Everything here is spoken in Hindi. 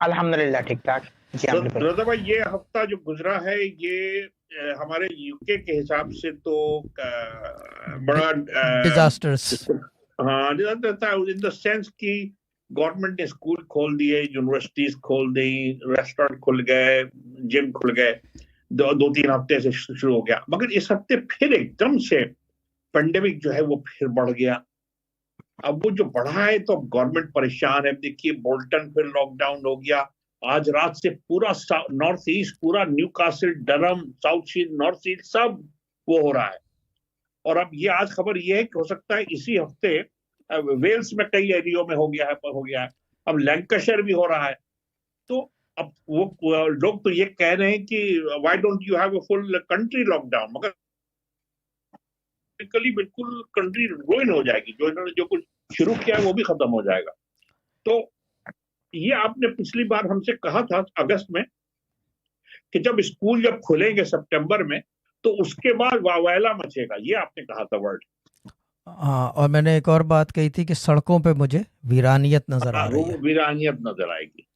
अल्हम्दुलिल्लाह ठीक ठाक जी। रजा भाई, ये हफ्ता जो गुजरा है ये हमारे यूके के हिसाब से तो बड़ा डिजास्टर्स। हाँ, डिजास्टर था इन द सेंस कि गवर्नमेंट ने स्कूल खोल दिए, यूनिवर्सिटीज खोल दी, रेस्टोरेंट खुल गए, जिम खुल गए, दो तीन हफ्ते से शुरू हो गया। मगर इस हफ्ते फिर एकदम से पेंडेमिक जो है वो फिर बढ़ गया। अब वो जो बढ़ा है तो गवर्नमेंट परेशान है। देखिए, बोल्टन फिर लॉकडाउन हो गया। आज रात से पूरा नॉर्थ ईस्ट, पूरा new कासिल, Durham, south east, north east सब वो हो रहा है। और अब ये आज खबर ये है कि हो सकता है इसी हफ्ते वेल्स में कई एरियो में हो गया है। अब लैंकाशायर भी हो रहा है। तो अब वो लोग तो ये कह रहे हैं कि why don't you have a full country lockdown, मगर बिल्कुल कंट्री रुइन हो जाएगी। जो इन्होंने जो कुछ शुरू किया है वो भी खत्म हो जाएगा। तो ये आपने पिछली बार हमसे कहा था अगस्त में कि जब खुलेंगे सितंबर में तो उसके बाद वावैला मचेगा, ये आपने कहा था वर्ड। हाँ, और मैंने एक और बात कही थी कि सड़कों पे मुझे वीरानियत नजर आ रही है। वीरानियत नजर आएगी।